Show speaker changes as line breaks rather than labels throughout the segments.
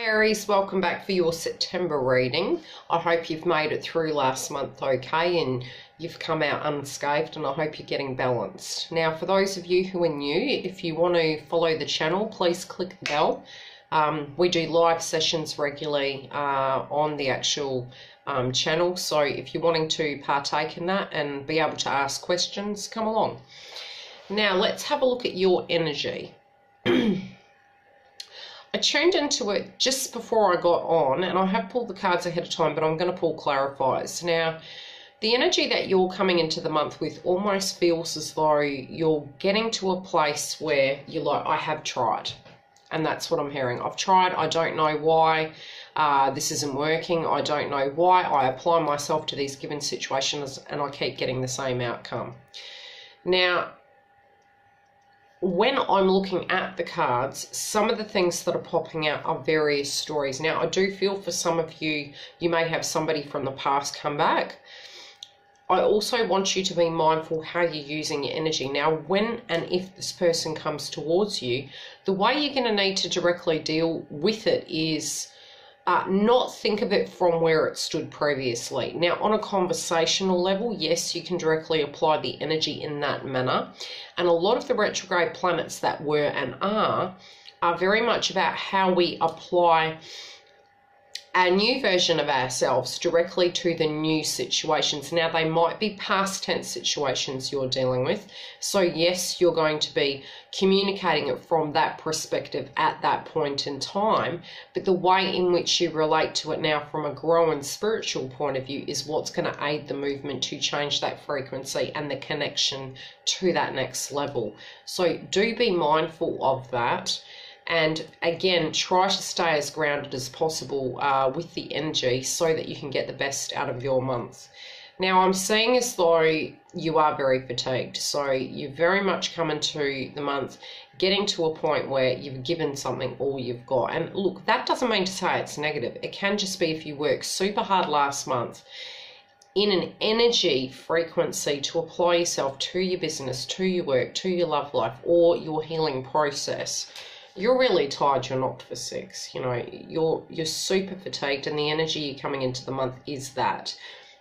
Aries, welcome back for your September reading. I hope you've made it through last month okay and you've come out unscathed, and I hope you're getting balanced. Now, for those of you who are new, if you want to follow the channel, please click the bell. We do live sessions regularly on the actual channel, so if you're wanting to partake in that and be able to ask questions, come along. Now, let's have a look at your energy. I tuned into it just before I got on, and I have pulled the cards ahead of time, but I'm going to pull clarifiers. Now, the energy that you're coming into the month with almost feels as though you're getting to a place where you're like, I have tried. And that's what I'm hearing. I've tried. I don't know why this isn't working. I don't know why I apply myself to these given situations and I keep getting the same outcome. Now, when I'm looking at the cards, some of the things that are popping out are various stories. Now, I do feel for some of you, you may have somebody from the past come back. I also want you to be mindful how you're using your energy. Now, when and if this person comes towards you, the way you're going to need to directly deal with it is not think of it from where it stood previously. Now, on a conversational level, yes, you can directly apply the energy in that manner. And a lot of the retrograde planets that were and are very much about how we apply a new version of ourselves directly to the new situations. Now, they might be past tense situations you're dealing with. So yes, you're going to be communicating it from that perspective at that point in time. But the way in which you relate to it now from a growing spiritual point of view is what's going to aid the movement to change that frequency and the connection to that next level. So do be mindful of that. And again, try to stay as grounded as possible with the energy so that you can get the best out of your month. Now, I'm seeing as though you are very fatigued. So you're very much coming to the month getting to a point where you've given something all you've got. And look, that doesn't mean to say it's negative. It can just be if you worked super hard last month in an energy frequency to apply yourself to your business, to your work, to your love life, or your healing process. You're really tired, you're not for sex. You know, you're super fatigued, and the energy you're coming into the month is that.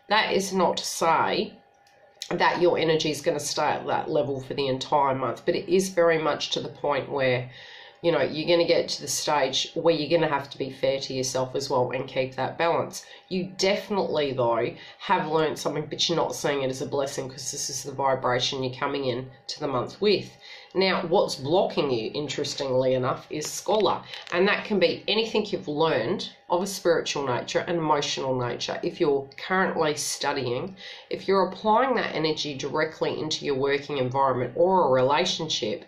That is not to say that your energy is going to stay at that level for the entire month, but it is very much to the point where, you know, you're going to get to the stage where you're going to have to be fair to yourself as well and keep that balance. You definitely, though, have learned something, but you're not seeing it as a blessing because this is the vibration you're coming in to the month with. Now, what's blocking you, interestingly enough, is scholar. And that can be anything you've learned of a spiritual nature and emotional nature. If you're currently studying, if you're applying that energy directly into your working environment or a relationship,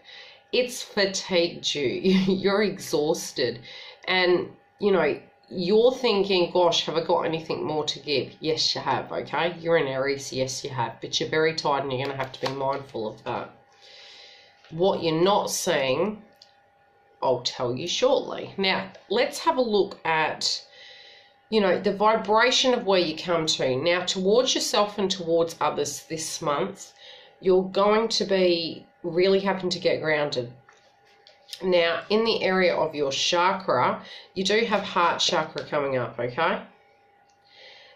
it's fatigued you. You're exhausted. And, you know, you're thinking, gosh, have I got anything more to give? Yes, you have, okay? You're in Aries, yes, you have. But you're very tired and you're going to have to be mindful of that. What you're not seeing, I'll tell you shortly. Now, let's have a look at, you know, the vibration of where you come to. Now, towards yourself and towards others this month, you're going to be really having to get grounded. Now, in the area of your chakra, you do have heart chakra coming up, okay?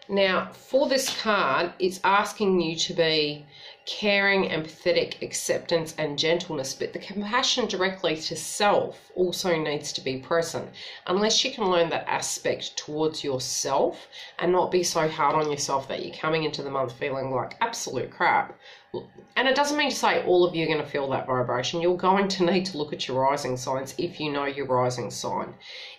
Now, for this card, it's asking you to be caring, empathetic, acceptance, and gentleness, but the compassion directly to self also needs to be present. Unless you can learn that aspect towards yourself and not be so hard on yourself that you're coming into the month feeling like absolute crap. And it doesn't mean to say all of you are going to feel that vibration. You're going to need to look at your rising signs if you know your rising sign.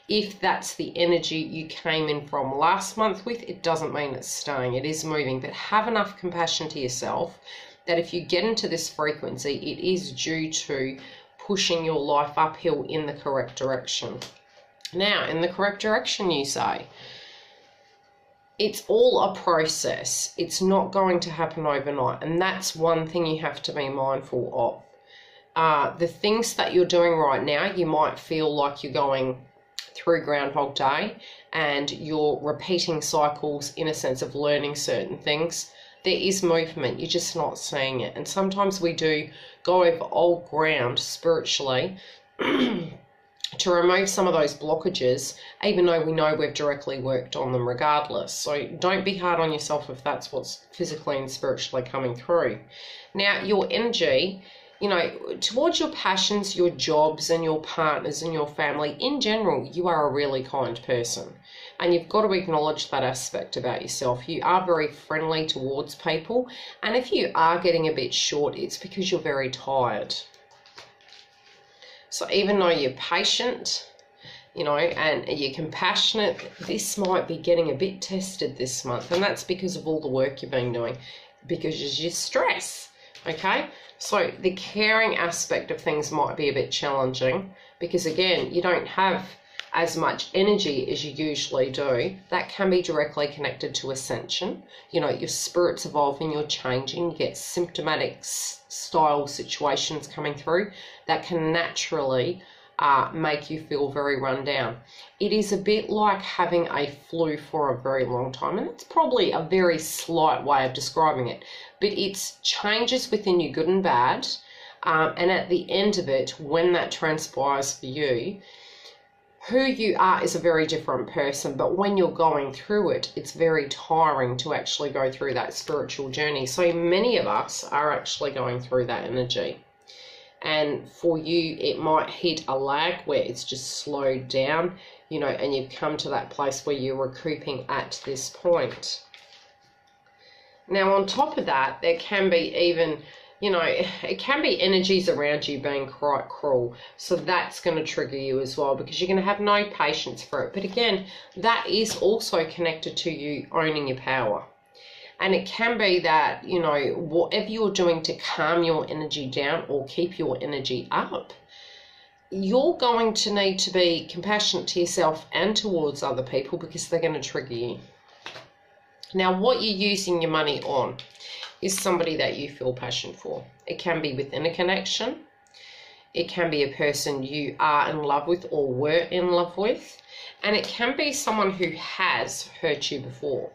If that's the energy you came in from last month with, it doesn't mean it's staying. It is moving, but have enough compassion to yourself that if you get into this frequency, it is due to pushing your life uphill in the correct direction. Now, in the correct direction, you say, it's all a process. It's not going to happen overnight. And that's one thing you have to be mindful of. The things that you're doing right now, you might feel like you're going through Groundhog Day and you're repeating cycles in a sense of learning certain things. There is movement, you're just not seeing it. And sometimes we do go over old ground spiritually to remove some of those blockages, even though we know we've directly worked on them regardless. So don't be hard on yourself if that's what's physically and spiritually coming through. Now, your energy, you know, towards your passions, your jobs and your partners and your family, in general, you are a really kind person. And you've got to acknowledge that aspect about yourself. You are very friendly towards people. And if you are getting a bit short, it's because you're very tired. So even though you're patient, you know, and you're compassionate, this might be getting a bit tested this month. And that's because of all the work you've been doing, because of your stress, okay? So the caring aspect of things might be a bit challenging because, again, you don't have as much energy as you usually do. That can be directly connected to ascension. You know, your spirit's evolving, you're changing, you get symptomatic style situations coming through that can naturally make you feel very run down. It is a bit like having a flu for a very long time, and it's probably a very slight way of describing it, but it's changes within you, good and bad, and at the end of it, when that transpires for you, who you are is a very different person, but when you're going through it, it's very tiring to actually go through that spiritual journey. So many of us are actually going through that energy. And for you, it might hit a lag where it's just slowed down, you know, and you've come to that place where you're recouping at this point. Now, on top of that, there can be even, you know, it can be energies around you being quite cruel. So that's going to trigger you as well because you're going to have no patience for it. But again, that is also connected to you owning your power. And it can be that, you know, whatever you're doing to calm your energy down or keep your energy up, you're going to need to be compassionate to yourself and towards other people because they're going to trigger you. Now, what you're using your money on is somebody that you feel passion for. It can be within a connection. It can be a person you are in love with or were in love with. And it can be someone who has hurt you before.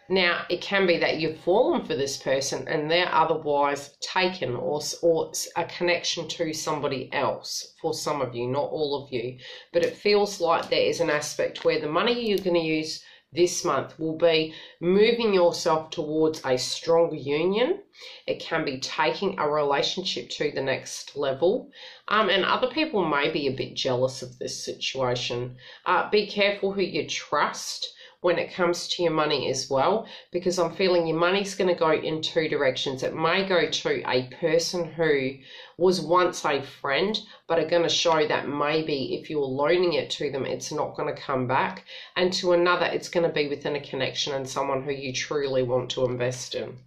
Now, it can be that you've fallen for this person and they're otherwise taken or a connection to somebody else for some of you, not all of you. But it feels like there is an aspect where the money you're going to use this month will be moving yourself towards a stronger union. It can be taking a relationship to the next level. And other people may be a bit jealous of this situation. Be careful who you trust when it comes to your money as well, because I'm feeling your money's going to go in two directions. It may go to a person who was once a friend, but are going to show that maybe if you're loaning it to them, it's not going to come back. And to another, it's going to be within a connection and someone who you truly want to invest in.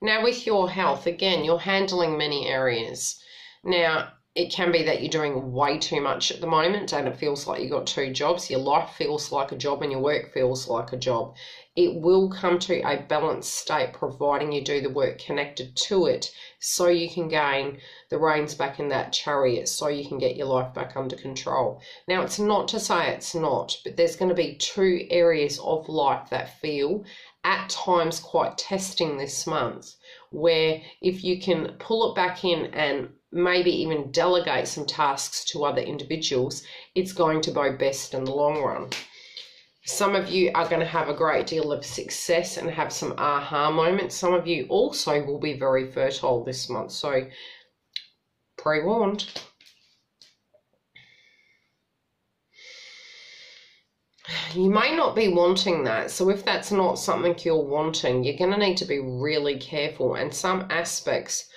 Now, with your health, again, you're handling many areas. Now, it can be that you're doing way too much at the moment and it feels like you've got two jobs. Your life feels like a job and your work feels like a job. It will come to a balanced state providing you do the work connected to it so you can gain the reins back in that chariot, so you can get your life back under control. Now, it's not to say it's not, but there's going to be two areas of life that feel at times quite testing this month, where if you can pull it back in and maybe even delegate some tasks to other individuals, it's going to go best in the long run. Some of you are going to have a great deal of success and have some aha moments. Some of you also will be very fertile this month, so pre-warned. You may not be wanting that, so if that's not something you're wanting, you're going to need to be really careful. And some aspects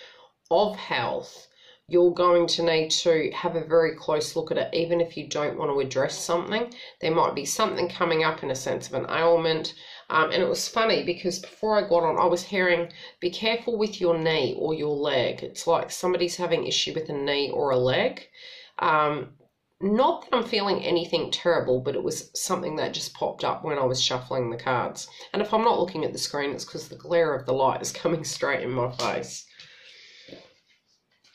of health, you're going to need to have a very close look at it, even if you don't want to address something. There might be something coming up in a sense of an ailment. And it was funny because before I got on, I was hearing, be careful with your knee or your leg. It's like somebody's having issue with a knee or a leg. Not that I'm feeling anything terrible, but it was something that just popped up when I was shuffling the cards. And if I'm not looking at the screen, it's because the glare of the light is coming straight in my face.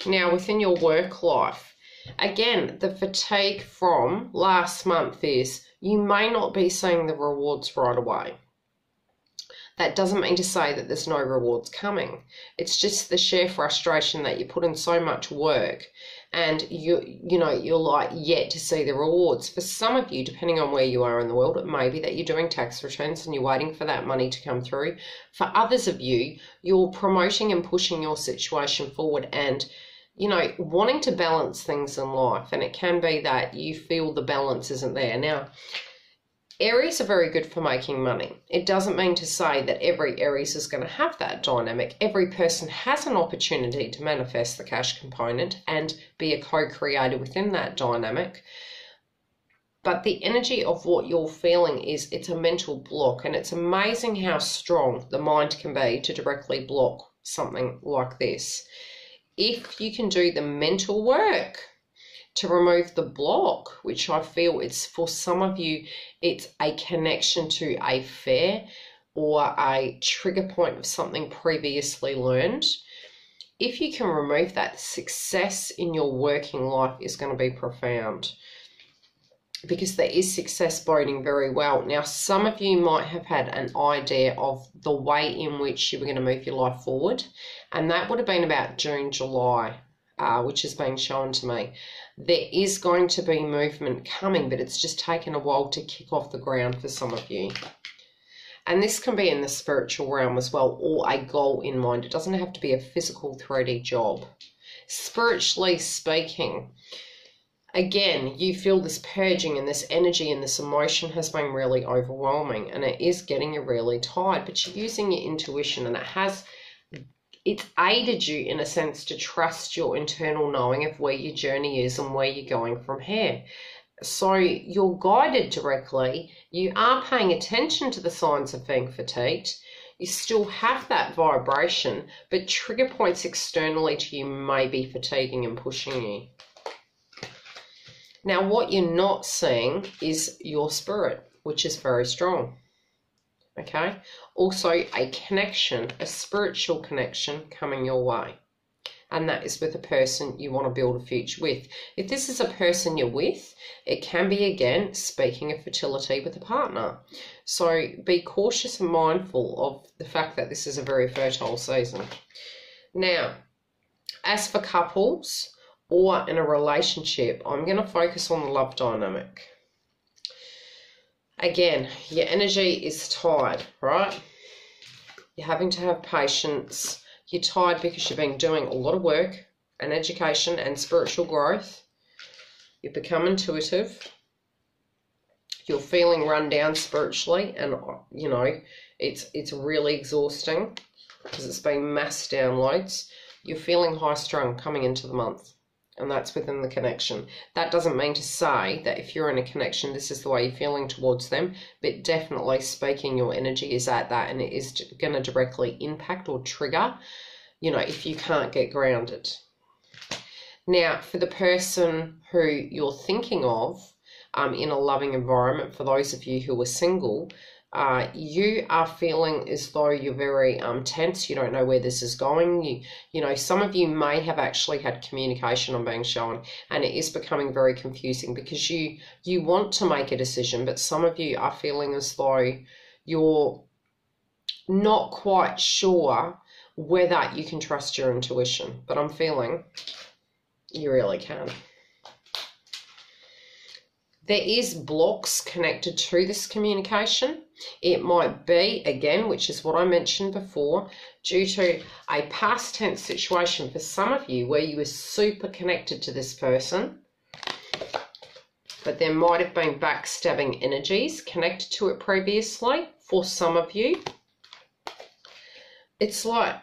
Now, within your work life, again, the fatigue from last month is you may not be seeing the rewards right away. That doesn't mean to say that there's no rewards coming. It's just the sheer frustration that you put in so much work and you're like yet to see the rewards. For some of you, depending on where you are in the world, it may be that you're doing tax returns and you're waiting for that money to come through. For others of you, you're promoting and pushing your situation forward and wanting to balance things in life. And it can be that you feel the balance isn't there. Now, Aries are very good for making money. It doesn't mean to say that every Aries is going to have that dynamic. Every person has an opportunity to manifest the cash component and be a co-creator within that dynamic. But the energy of what you're feeling is it's a mental block, and it's amazing how strong the mind can be to directly block something like this. If you can do the mental work to remove the block, which I feel it's for some of you, it's a connection to a fear or a trigger point of something previously learned. If you can remove that, success in your working life is going to be profound, because there is success boding very well. Now, some of you might have had an idea of the way in which you were going to move your life forward, and that would have been about June, July, which is being shown to me. There is going to be movement coming, but it's just taken a while to kick off the ground for some of you. And this can be in the spiritual realm as well, or a goal in mind. It doesn't have to be a physical 3D job. Spiritually speaking, again, you feel this purging and this energy and this emotion has been really overwhelming, and it is getting you really tired, but you're using your intuition, and it's aided you in a sense to trust your internal knowing of where your journey is and where you're going from here. So you're guided directly. You are paying attention to the signs of being fatigued. You still have that vibration, but trigger points externally to you may be fatiguing and pushing you. Now, what you're not seeing is your spirit, which is very strong. Okay, also a connection, a spiritual connection coming your way, and that is with a person you want to build a future with. If this is a person you're with, it can be, again, speaking of fertility with a partner. So be cautious and mindful of the fact that this is a very fertile season. Now, as for couples or in a relationship, I'm going to focus on the love dynamic. Again, your energy is tired, right? You're having to have patience. You're tired because you've been doing a lot of work and education and spiritual growth. You've become intuitive. You're feeling run down spiritually, and it's really exhausting because it's been mass downloads. You're feeling high strung coming into the month. And that's within the connection. That doesn't mean to say that if you're in a connection, this is the way you're feeling towards them, but definitely speaking, your energy is at that, and it is going to directly impact or trigger, if you can't get grounded. Now, for the person who you're thinking of in a loving environment, for those of you who are single, you are feeling as though you're very tense. You don't know where this is going. Some of you may have actually had communication on being shown, and it is becoming very confusing because you want to make a decision, but some of you are feeling as though you're not quite sure whether you can trust your intuition, but I'm feeling you really can. There is blocks connected to this communication. It might be, again, which is what I mentioned before, due to a past tense situation for some of you where you were super connected to this person, but there might have been backstabbing energies connected to it previously for some of you. It's like,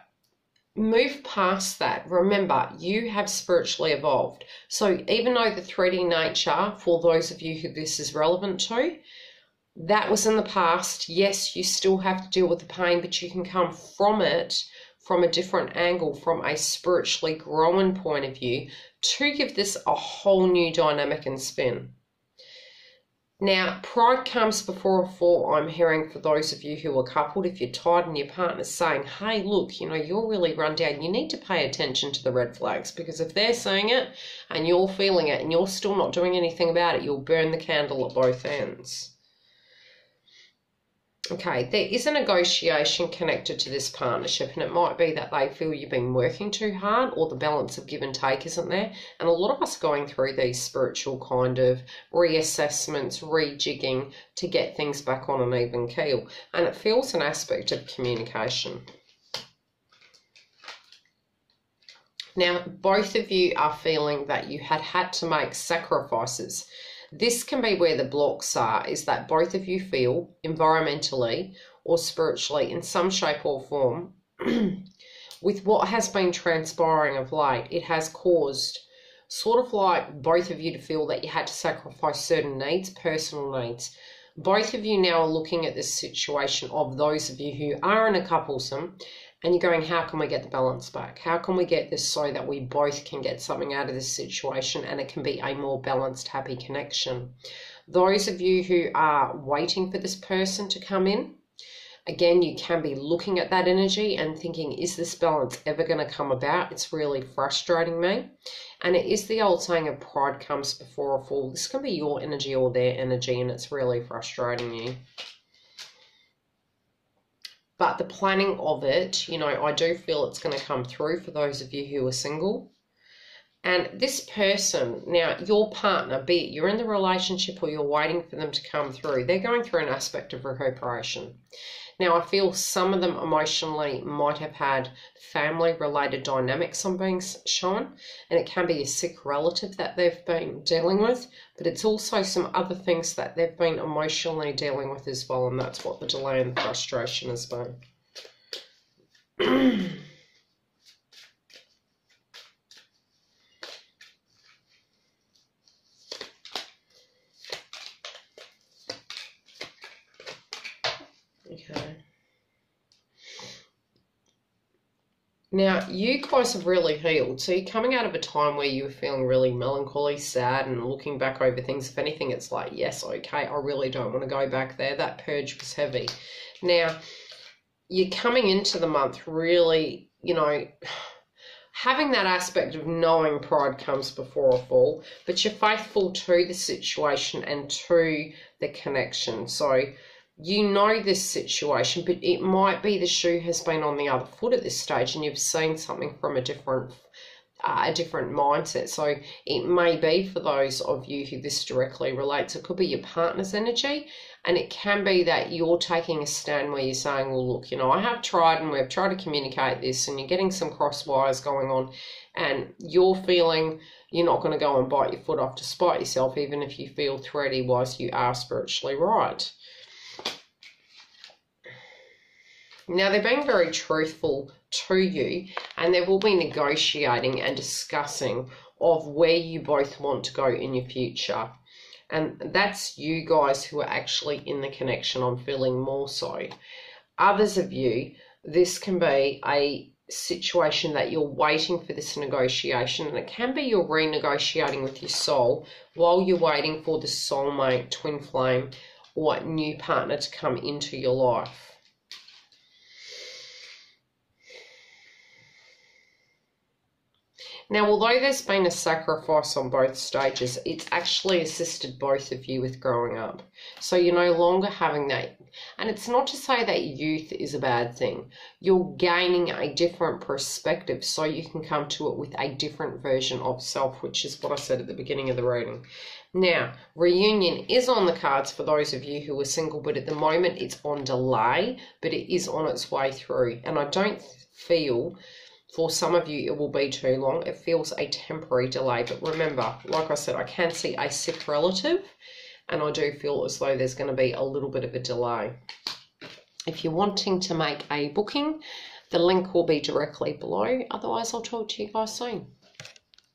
move past that. Remember, you have spiritually evolved. So even though the 3D nature, for those of you who this is relevant to, that was in the past. Yes, you still have to deal with the pain, but you can come from it from a different angle, from a spiritually growing point of view, to give this a whole new dynamic and spin. Now, pride comes before a fall, I'm hearing, for those of you who are coupled. If you're tired and your partner's saying, hey, look, you're really run down, you need to pay attention to the red flags, because if they're seeing it and you're feeling it and you're still not doing anything about it, you'll burn the candle at both ends. Okay, there is a negotiation connected to this partnership, and it might be that they feel you've been working too hard, or the balance of give and take isn't there. And a lot of us are going through these spiritual kind of reassessments, rejigging to get things back on an even keel. And it feels an aspect of communication. Now, both of you are feeling that you had to make sacrifices. This can be where the blocks are, is that both of you feel environmentally or spiritually in some shape or form with what has been transpiring of late, it has caused sort of like both of you to feel that you had to sacrifice certain needs, personal needs. Both of you now are looking at this situation of those of you who are in a couplesome, and you're going, how can we get the balance back? How can we get this so that we both can get something out of this situation and it can be a more balanced, happy connection? Those of you who are waiting for this person to come in, again, you can be looking at that energy and thinking, is this balance ever going to come about? It's really frustrating me. And it is the old saying of pride comes before a fall. This can be your energy or their energy, and it's really frustrating you. But the planning of it, you know, I do feel it's going to come through for those of you who are single. And this person, now your partner, be it you're in the relationship or you're waiting for them to come through, they're going through an aspect of recuperation. Now, I feel some of them emotionally might have had family-related dynamics I'm being shown, and it can be a sick relative that they've been dealing with, but it's also some other things that they've been emotionally dealing with as well, and that's what the delay and the frustration has been. Okay. Now, you guys have really healed. So you're coming out of a time where you were feeling really melancholy, sad, and looking back over things. If anything, it's like, yes, okay, I really don't want to go back there. That purge was heavy. Now, you're coming into the month really, you know, having that aspect of knowing pride comes before a fall, but you're faithful to the situation and to the connection. So you know this situation, but it might be the shoe has been on the other foot at this stage and you've seen something from a different mindset. So it may be for those of you who this directly relates, it could be your partner's energy, and it can be that you're taking a stand where you're saying, well, look, you know, I have tried and we've tried to communicate this, and you're getting some cross wires going on, and you're feeling you're not going to go and bite your foot off to spite yourself, even if you feel thready whilst you are spiritually right. Now, they're being very truthful to you, and they will be negotiating and discussing of where you both want to go in your future. And that's you guys who are actually in the connection. I'm feeling more so. Others of you, this can be a situation that you're waiting for this negotiation, and it can be you're renegotiating with your soul while you're waiting for the soulmate, twin flame, or new partner to come into your life. Now, although there's been a sacrifice on both stages, it's actually assisted both of you with growing up. So you're no longer having that. And it's not to say that youth is a bad thing. You're gaining a different perspective so you can come to it with a different version of self, which is what I said at the beginning of the reading. Now, reunion is on the cards for those of you who are single, but at the moment it's on delay, but it is on its way through. And I don't feel... for some of you, it will be too long. It feels a temporary delay. But remember, like I said, I can see a sick relative, and I do feel as though there's going to be a little bit of a delay. If you're wanting to make a booking, the link will be directly below. Otherwise, I'll talk to you guys soon.